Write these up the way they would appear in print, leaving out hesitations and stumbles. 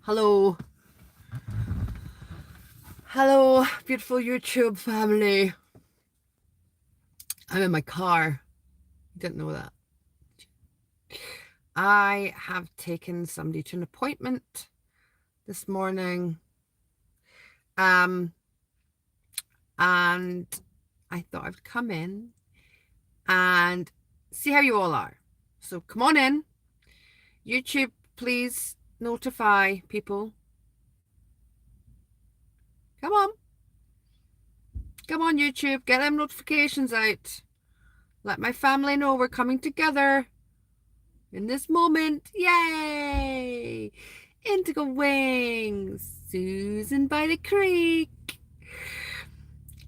Hello. Hello, beautiful YouTube family. I'm in my car. You didn't know that. I have taken somebody to an appointment this morning. And I thought I would come in and see how you all are. So come on in. YouTube, please notify people. Come on. Come on, YouTube. Get them notifications out. Let my family know we're coming together in this moment. Yay! Indigo Wings, Susan by the Creek,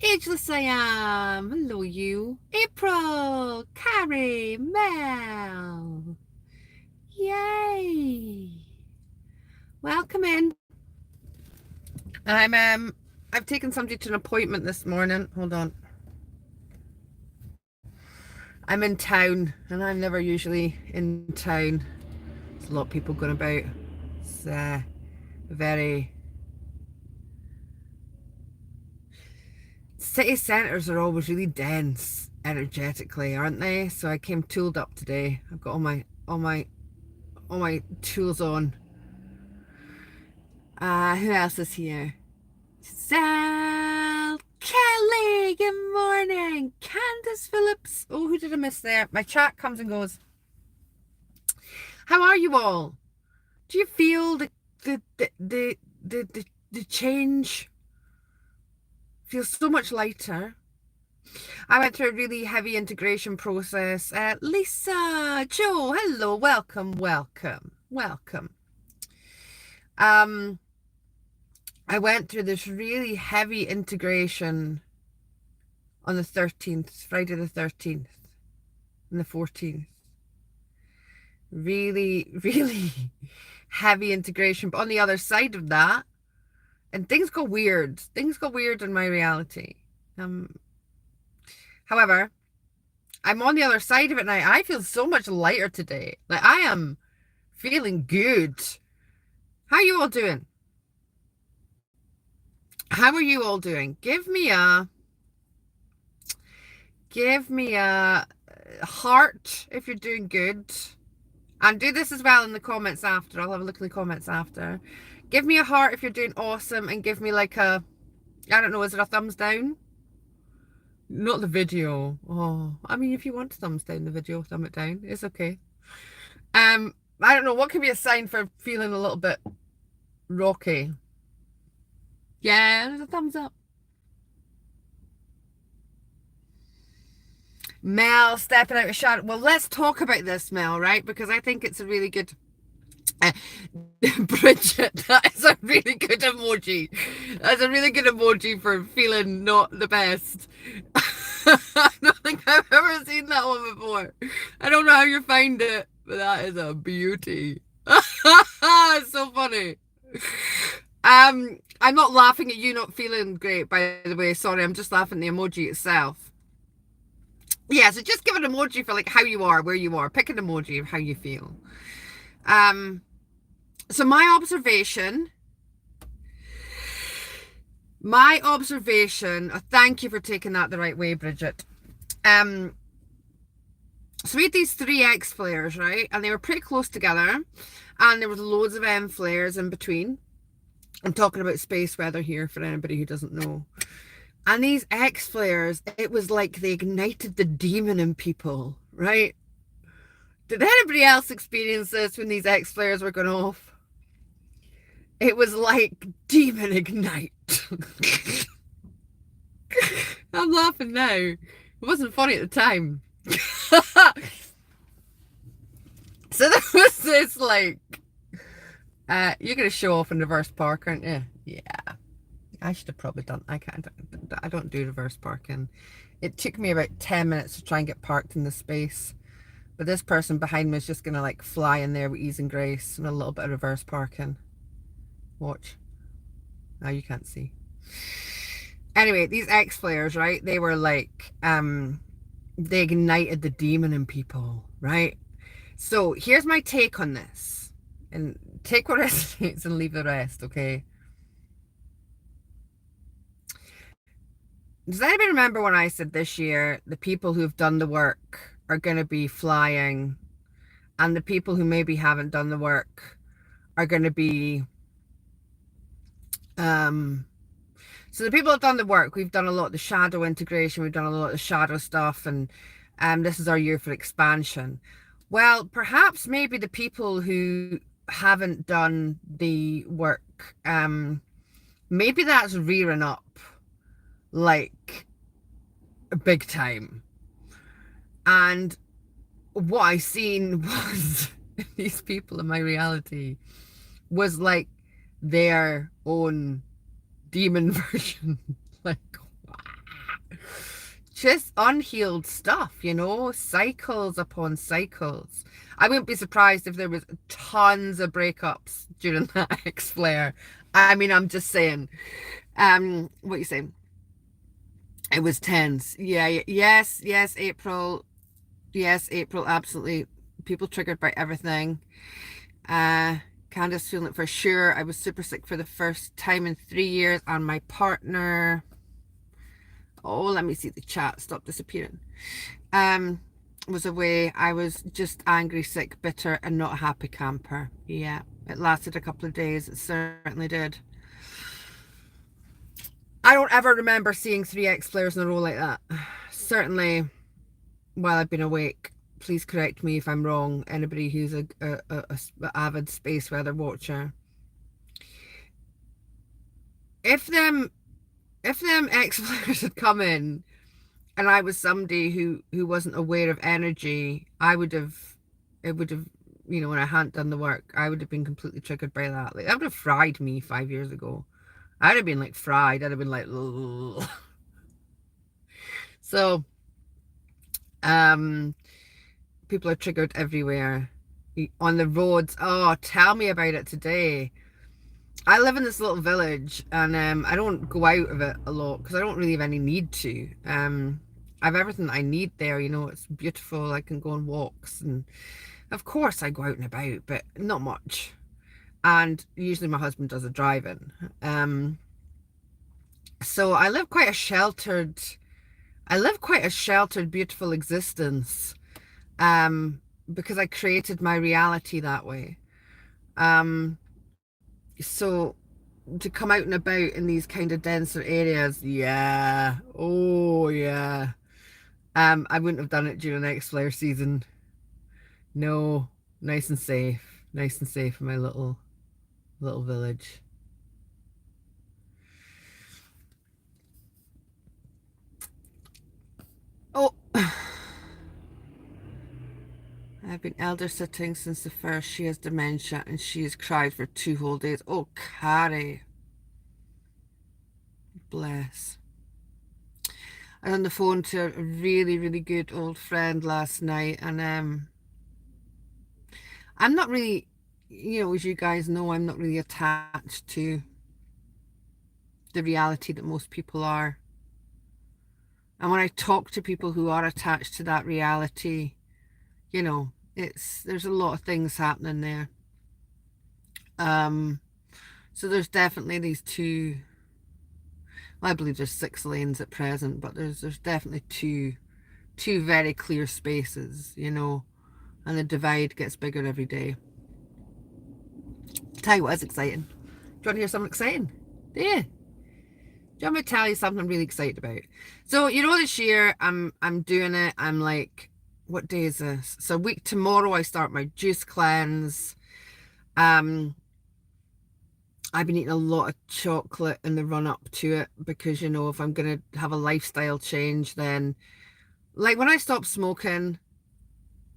Ageless I Am, hello you, April, Carrie, Mel, yay! Welcome in. I've taken somebody to an appointment this morning. Hold on. I'm in town, and I'm never usually in town. There's a lot of people going about. It's very... City centres are always really dense energetically, aren't they? So I came tooled up today. I've got all my tools on. Who else is here? Sal Kelly, good morning. Candace Phillips. Oh, who did I miss there? My chat comes and goes. How are you all? Do you feel the change? Feels so much lighter. I went through a really heavy integration process. Lisa, Joe, hello, welcome. I went through this really heavy integration on the 13th, Friday the 13th and the 14th. Really, really heavy integration. But on the other side of that, and things got weird. Things got weird in my reality. However, I'm on the other side of it now. I feel so much lighter today. Like, I am feeling good. How are you all doing? How are you all doing? Give me a heart if you're doing good. And do this as well in the comments after. I'll have a look in the comments after. Give me a heart if you're doing awesome, and give me like a, I don't know, is it a thumbs down? Not the video. Oh, I mean, if you want to thumbs down the video, thumb it down. It's okay. I don't know, what can be a sign for feeling a little bit rocky? Yeah, there's a thumbs up. Mel stepping out of shadow. Well, let's talk about this, Mel, right? Because I think it's a really good... Bridget, that is a really good emoji. That's a really good emoji for feeling not the best. I don't think I've ever seen that one before. I don't know how you find it, but that is a beauty. It's so funny. I'm not laughing at you not feeling great, by the way. Sorry, I'm just laughing at the emoji itself. Yeah, so just give an emoji for like how you are, where you are. Pick an emoji of how you feel. So my observation, thank you for taking that the right way, Bridget. So we had these 3 X flares, right? And they were pretty close together. And there was loads of M flares in between. I'm talking about space weather here for anybody who doesn't know. And these X flares, it was like they ignited the demon in people, right? Did anybody else experience this when these X flares were going off? It was like demon ignite. I'm laughing now. It wasn't funny at the time. So there was this like, you're going to show off in reverse park, aren't you? Yeah. I should have probably done, I don't do reverse parking. It took me about 10 minutes to try and get parked in the space. But this person behind me is just going to like fly in there with ease and grace and a little bit of reverse parking. Watch. Now you can't see. Anyway, these X flares, right? They were like, they ignited the demon in people, right? So here's my take on this. and take what resonates and leave the rest, okay? Does anybody remember when I said this year the people who've done the work are going to be flying, and the people who maybe haven't done the work are going to be so the people who've done the work, we've done a lot of the shadow integration, we've done a lot of the shadow stuff, and this is our year for expansion. Well, perhaps maybe the people who haven't done the work, maybe that's rearing up like big time. And what I seen was these people in my reality was like their own demon version. Like, just unhealed stuff, you know, cycles upon cycles. I wouldn't be surprised if there was tons of breakups during that X flare. I mean, I'm just saying. What you saying? It was tense. Yeah, yes, April. Yes, April, absolutely. People triggered by everything. Candace feeling it for sure. I was super sick for the first time in 3 years, and my partner, oh, let me see the chat, stop disappearing, was away. I was just angry, sick, bitter, and not a happy camper. Yeah, it lasted a couple of days. It certainly did. I don't ever remember seeing 3 X flares in a row like that. Certainly while I've been awake. Please correct me if I'm wrong, anybody who's a avid space weather watcher. If them X flares had come in and I was somebody who wasn't aware of energy, it would have, you know, when I hadn't done the work, I would have been completely triggered by that. Like, that would have fried me 5 years ago. I'd have been like fried. I'd have been like, ugh. So, people are triggered everywhere. On the roads. Oh, tell me about it today. I live in this little village, and I don't go out of it a lot because I don't really have any need to. I have everything that I need there, you know, it's beautiful. I can go on walks, and of course I go out and about, but not much. And usually my husband does the driving. So I live quite a sheltered, beautiful existence. Because I created my reality that way. So to come out and about in these kind of denser areas, yeah, oh yeah. I wouldn't have done it during X flare season. No, nice and safe in my little village. Oh, I've been elder sitting since the first. She has dementia and she has cried for 2 whole days. Oh, Carrie. Bless. I was on the phone to a really, really good old friend last night, and I'm not really, you know, as you guys know, I'm not really attached to the reality that most people are. And when I talk to people who are attached to that reality, you know, there's a lot of things happening there. So there's definitely these 2, well, I believe there's 6 lanes at present, but there's definitely two very clear spaces, you know, and the divide gets bigger every day. Tell you what is exciting. Do you want to hear something exciting? Yeah. Do you want me to tell you something I'm really excited about? So, you know, this year I'm doing it. I'm like, what day is this? So, a week tomorrow I start my juice cleanse. I've been eating a lot of chocolate in the run up to it because, you know, if I'm going to have a lifestyle change, then like when I stopped smoking,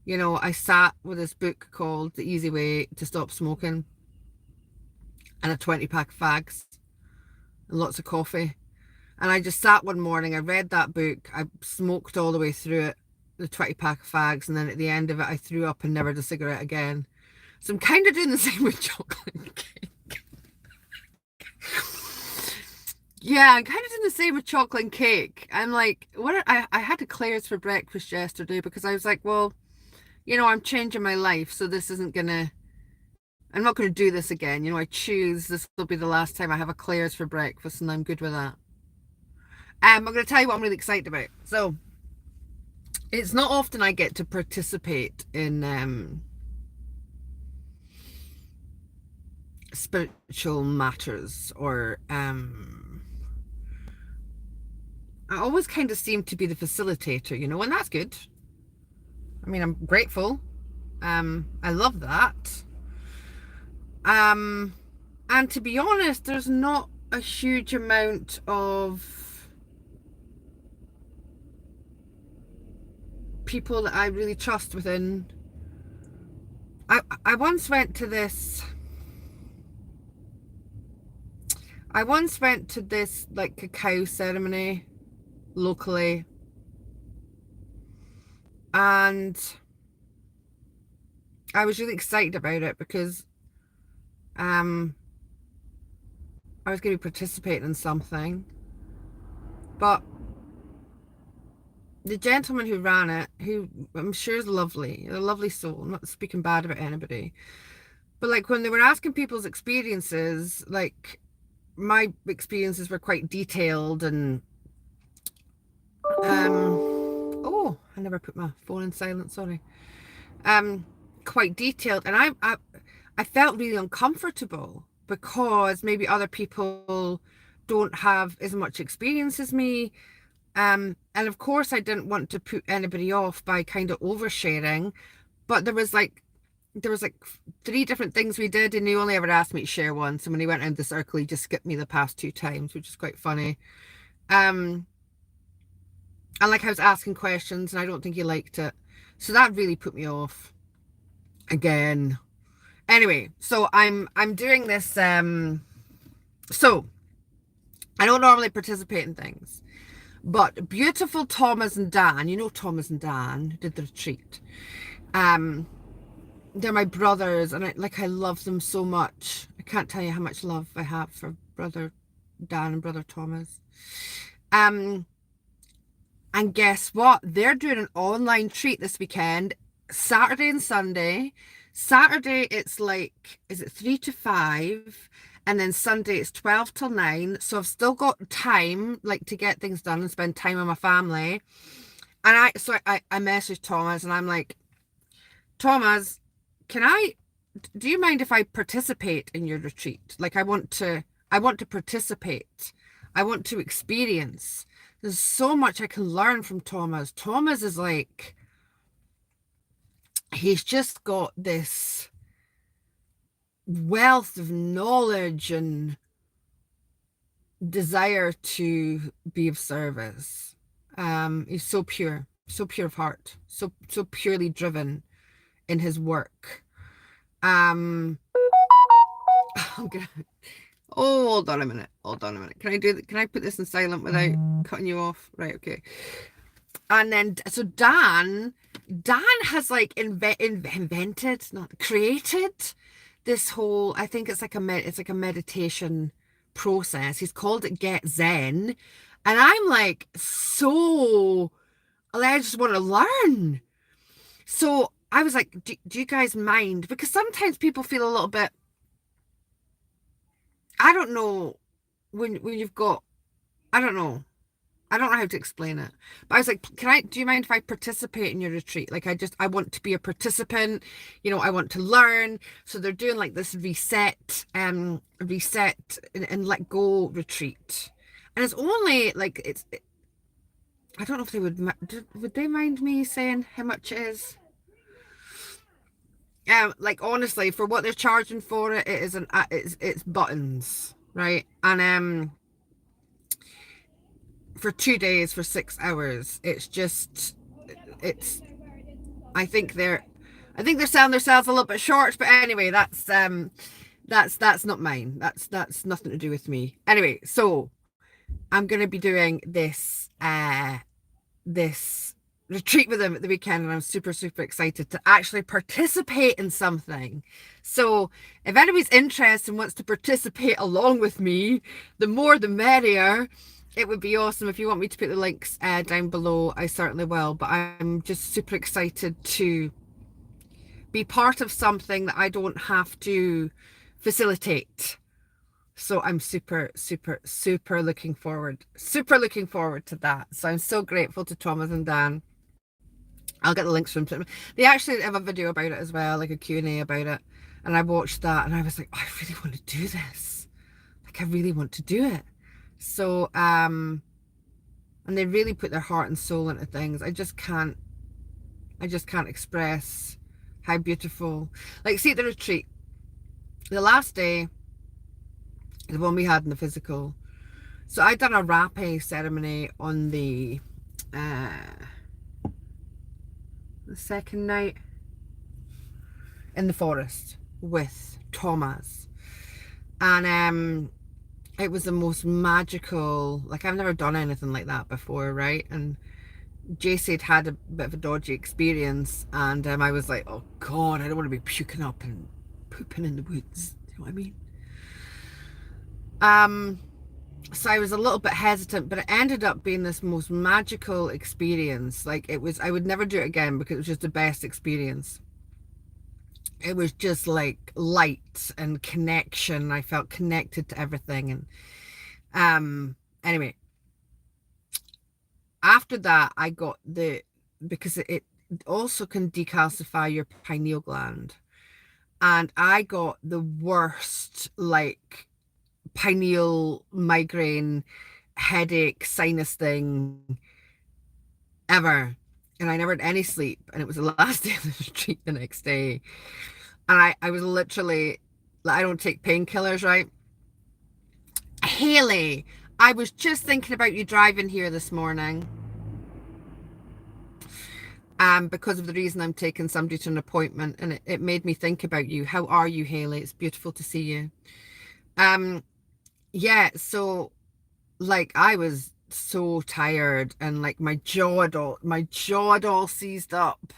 you know, I sat with this book called The Easy Way to Stop Smoking and a 20-pack of fags and lots of coffee. And I just sat one morning, I read that book, I smoked all the way through it, the 20-pack of fags, and then at the end of it, I threw up and never did a cigarette again. So I'm kind of doing the same with chocolate cake. Yeah, I'm kind of doing the same with chocolate and cake. I'm like, I had eclairs for breakfast yesterday because I was like, well, you know, I'm changing my life, so this isn't gonna I'm not going to do this again. You know, I choose this will be the last time I have a Claire's for breakfast, and I'm good with that. I'm going to tell you what I'm really excited about. So, it's not often I get to participate in spiritual matters, or I always kind of seem to be the facilitator, you know, and that's good. I mean, I'm grateful. I love that. And to be honest, there's not a huge amount of people that I really trust within. I once went to this. I once went to this like cacao ceremony locally, and I was really excited about it because I was going to be participating in something, but the gentleman who ran it, who I'm sure is lovely, a lovely soul, I'm not speaking bad about anybody, but like when they were asking people's experiences, like my experiences were quite detailed, and oh, I never put my phone in silent, sorry. Quite detailed, and I felt really uncomfortable because maybe other people don't have as much experience as me. And of course I didn't want to put anybody off by kind of oversharing, but there was like three different things we did, and he only ever asked me to share one. So when he went around the circle, he just skipped me the past two times, which is quite funny. And like I was asking questions, and I don't think he liked it, so that really put me off again. Anyway, so I'm doing this. So I don't normally participate in things, but beautiful Thomas and Dan, you know Thomas and Dan who did the retreat. They're my brothers, and I love them so much. I can't tell you how much love I have for brother Dan and brother Thomas. And guess what? They're doing an online treat this weekend, Saturday and Sunday. Saturday it's like, is it 3 to 5? And then Sunday it's 12 till 9. So I've still got time like to get things done and spend time with my family. And I messaged Thomas, and I'm like, Thomas, do you mind if I participate in your retreat? Like I want to participate. I want to experience. There's so much I can learn from Thomas. Thomas is like, he's just got this wealth of knowledge and desire to be of service. He's so pure of heart, so purely driven in his work. I'm gonna, oh, hold on a minute. Can I put this in silent without cutting you off? Right, okay. And then, so Dan has like invented, not created this whole, I think it's like a meditation process. He's called it Get Zen. And I'm like, so, I just want to learn. So I was like, do you guys mind? Because sometimes people feel a little bit, I don't know, when you've got, I don't know how to explain it. But I was like, do you mind if I participate in your retreat? Like, I want to be a participant, you know, I want to learn. So they're doing like this reset and let go retreat. And it's only like, I don't know if they would they mind me saying how much it is? Like honestly, for what they're charging for it, it is it's buttons, right? And for 2 days for 6 hours, it's I think they're selling themselves a little bit short, but anyway, that's not mine. That's nothing to do with me. Anyway, so I'm gonna be doing this retreat with them at the weekend, and I'm super excited to actually participate in something. So if anybody's interested and wants to participate along with me, the more the merrier. It would be awesome. If you want me to put the links down below, I certainly will. But I'm just super excited to be part of something that I don't have to facilitate. So I'm super, super, super looking forward to that. So I'm so grateful to Thomas and Dan. I'll get the links from them. They actually have a video about it as well, like a Q&A about it. And I watched that and I was like, oh, I really want to do this. Like, I really want to do it. So, and they really put their heart and soul into things. I just can't express how beautiful. Like, see, at the retreat, the last day, the one we had in the physical. So I done a rapé ceremony on the second night in the forest with Thomas, and it was the most magical. Like, I've never done anything like that before, right? And JC had a bit of a dodgy experience, and I was like, oh God, I don't want to be puking up and pooping in the woods. Do you know what I mean? So I was a little bit hesitant, but it ended up being this most magical experience. Like, it was, I would never do it again because it was just the best experience. It was just like light and connection. I felt connected to everything. And anyway, after that, I got because it also can decalcify your pineal gland. And I got the worst, like, pineal migraine headache sinus thing ever, and I never had any sleep, and it was the last day of the retreat the next day, and I was literally like, I don't take painkillers, right? Haley, I was just thinking about you driving here this morning, because of the reason I'm taking somebody to an appointment, and it made me think about you. How are you, Haley? It's beautiful to see you. Yeah, so, like, I was so tired, and like my jaw had all seized up,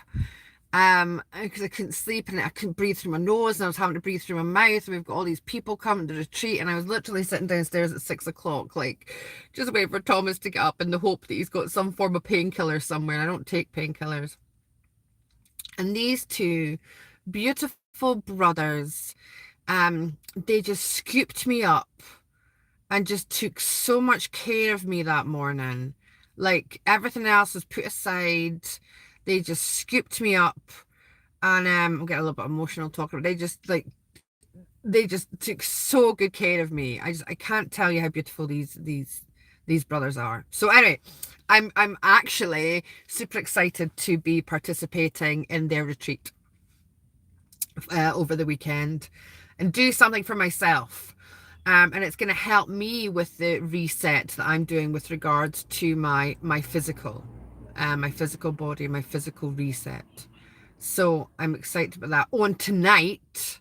because I couldn't sleep and I couldn't breathe through my nose, and I was having to breathe through my mouth, and we've got all these people coming to the retreat, and I was literally sitting downstairs at 6 o'clock, like, just waiting for Thomas to get up in the hope that he's got some form of painkiller somewhere. I don't take painkillers. And these two beautiful brothers, they just scooped me up and just took so much care of me that morning. Like, everything else was put aside. They just scooped me up, and I'm getting a little bit emotional talking about it. They just took so good care of me. I can't tell you how beautiful these brothers are. So anyway, I'm actually super excited to be participating in their retreat over the weekend and do something for myself. And it's going to help me with the reset that I'm doing with regards to my physical body, my physical reset. So I'm excited about that. On tonight,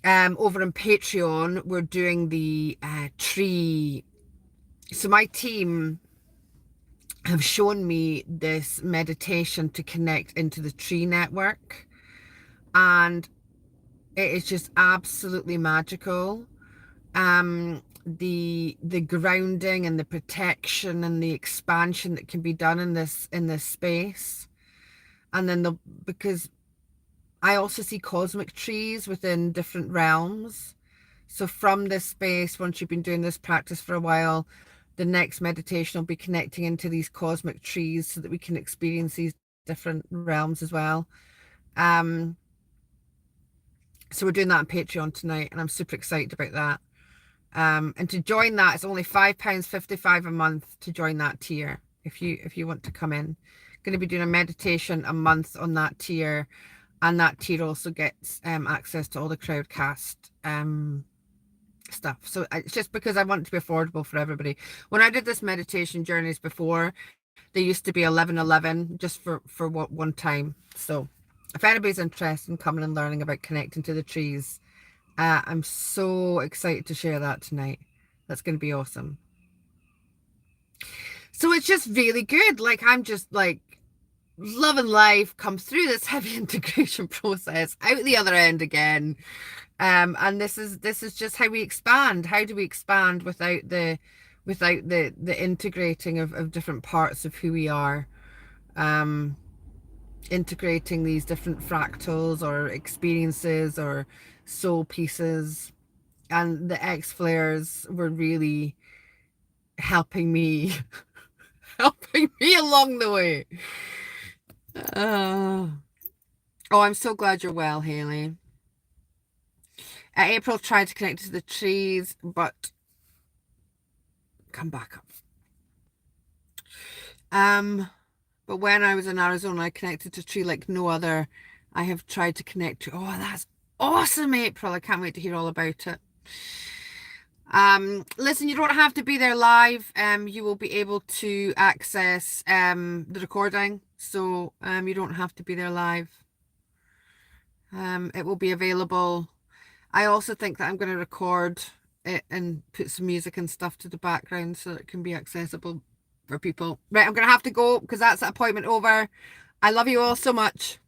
over on Patreon, we're doing the tree. So my team have shown me this meditation to connect into the tree network, and it is just absolutely magical. The grounding and the protection and the expansion that can be done in this space. And then because I also see cosmic trees within different realms. So from this space, once you've been doing this practice for a while, the next meditation will be connecting into these cosmic trees so that we can experience these different realms as well. So we're doing that on Patreon tonight, and I'm super excited about that. And to join that, it's only £5.55 a month to join that tier. If you want to come in, going to be doing a meditation a month on that tier, and that tier also gets access to all the Crowdcast stuff. So it's just because I want it to be affordable for everybody. When I did this meditation journeys before, they used to be 11.11 just for one time. So if anybody's interested in coming and learning about connecting to the trees, I'm so excited to share that tonight. That's going to be awesome. So it's just really good. Like, I'm just like loving life, come through this heavy integration process, out the other end again. And this is just how we expand. How do we expand without the integrating of different parts of who we are? integrating these different fractals or experiences or soul pieces. And the X flares were really helping me helping me along the way. Oh, I'm so glad you're well, Haley. April tried to connect to the trees, but come back up. But when I was in Arizona, I connected to a tree like no other. I have tried to connect to. Oh, that's awesome, April. I can't wait to hear all about it. Listen, you don't have to be there live. You will be able to access the recording, so you don't have to be there live. It will be available. I also think that I'm going to record it and put some music and stuff to the background so that it can be accessible for people. Right, I'm going to have to go because that's the appointment over. I love you all so much.